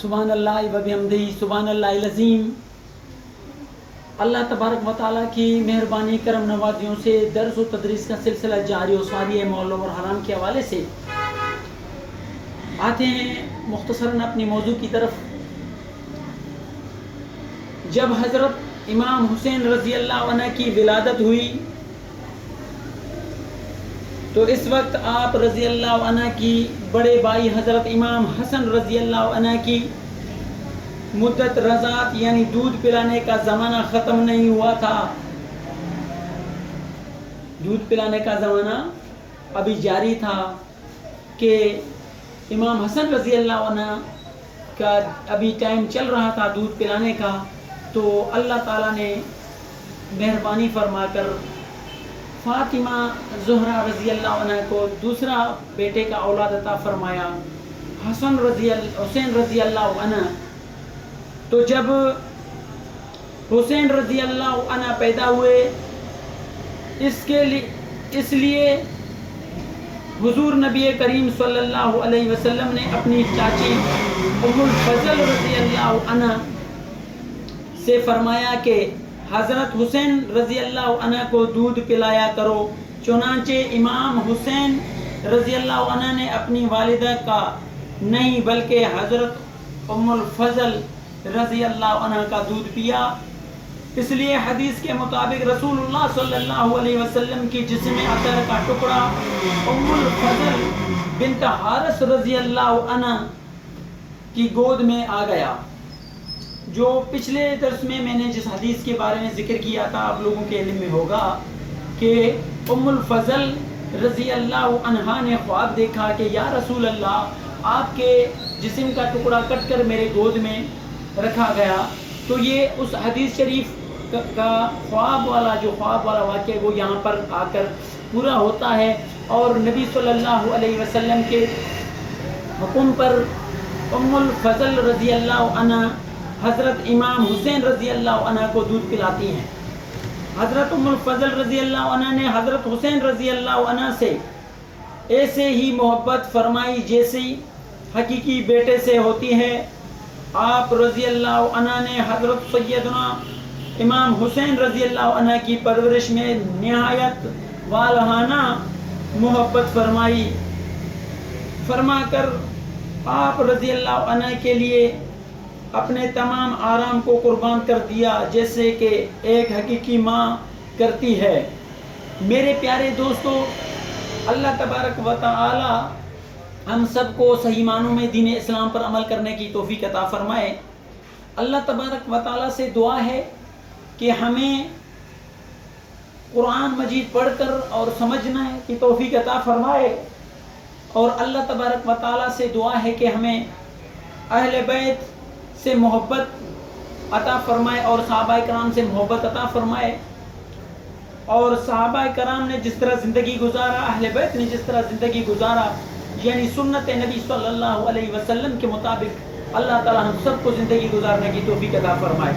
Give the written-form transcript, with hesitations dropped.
سبحان اللہ و بحمدہ سبحان اللہ العظیم۔ اللہ تبارک و تعالیٰ کی مہربانی کرم نوازیوں سے درس و تدریس کا سلسلہ جاری و ساری ہے۔ معلوم اور حرام کے حوالے سے آتے ہیں مختصراً اپنی موضوع کی طرف۔ جب حضرت امام حسین رضی اللہ عنہ کی ولادت ہوئی تو اس وقت آپ رضی اللہ عنہ کی بڑے بھائی حضرت امام حسن رضی اللہ عنہ کی مدت رضاعت یعنی دودھ پلانے کا زمانہ ختم نہیں ہوا تھا۔ دودھ پلانے کا زمانہ ابھی جاری تھا کہ امام حسن رضی اللہ عنہ کا ابھی ٹائم چل رہا تھا دودھ پلانے کا، تو اللہ تعالیٰ نے مہربانی فرما کر فاطمہ زہرا رضی اللہ عنہ کو دوسرا بیٹے کا اولاد عطا فرمایا، حسین رضی اللہ عنہ۔ تو جب حسین رضی اللہ عنہ پیدا ہوئے، اس لیے حضور نبی کریم صلی اللہ علیہ وسلم نے اپنی چاچی ام الفضل رضی اللہ عنہ سے فرمایا کہ حضرت حسین رضی اللہ عنہ کو دودھ پلایا کرو۔ چنانچہ امام حسین رضی اللہ عنہ نے اپنی والدہ کا نہیں بلکہ حضرت ام الفضل رضی اللہ عنہ کا دودھ پیا۔ اس لیے حدیث کے مطابق رسول اللہ صلی اللہ علیہ وسلم کی جسم اطہر کا ٹکڑا ام الفضل بنت حارث رضی اللہ عنہ کی گود میں آ گیا۔ جو پچھلے درس میں نے جس حدیث کے بارے میں ذکر کیا تھا آپ لوگوں کے علم میں ہوگا کہ ام الفضل رضی اللہ عنہا نے خواب دیکھا کہ یا رسول اللہ آپ کے جسم کا ٹکڑا کٹ کر میرے گود میں رکھا گیا۔ تو یہ اس حدیث شریف کا خواب والا واقعہ وہ یہاں پر آ کر پورا ہوتا ہے، اور نبی صلی اللہ علیہ وسلم کے حکم پر ام الفضل رضی اللہ عنہ حضرت امام حسین رضی اللہ عنہ کو دودھ پلاتی ہیں۔ حضرت ام الفضل رضی اللہ عنہ نے حضرت حسین رضی اللہ عنہ سے ایسے ہی محبت فرمائی جیسی حقیقی بیٹے سے ہوتی ہے۔ آپ رضی اللہ عنہ نے حضرت سیدنا امام حسین رضی اللہ عنہ کی پرورش میں نہایت والہانہ محبت فرما کر آپ رضی اللہ عنہ کے لیے اپنے تمام آرام کو قربان کر دیا، جیسے کہ ایک حقیقی ماں کرتی ہے۔ میرے پیارے دوستو، اللہ تبارک و تعالی ہم سب کو صحیح معنوں میں دین اسلام پر عمل کرنے کی توفیق عطا فرمائے۔ اللہ تبارک و تعالی سے دعا ہے کہ ہمیں قرآن مجید پڑھ کر اور سمجھنے کی توفیق عطا فرمائے، اور اللہ تبارک و تعالی سے دعا ہے کہ ہمیں اہل بیت سے محبت عطا فرمائے اور صحابہ کرام سے محبت عطا فرمائے۔ اور صحابہ کرام نے جس طرح زندگی گزارا، اہل بیت نے جس طرح زندگی گزارا، یعنی سنت نبی صلی اللہ علیہ وسلم کے مطابق اللہ تعالی ہم سب کو زندگی گزارنے کی توفیق عطا فرمائے۔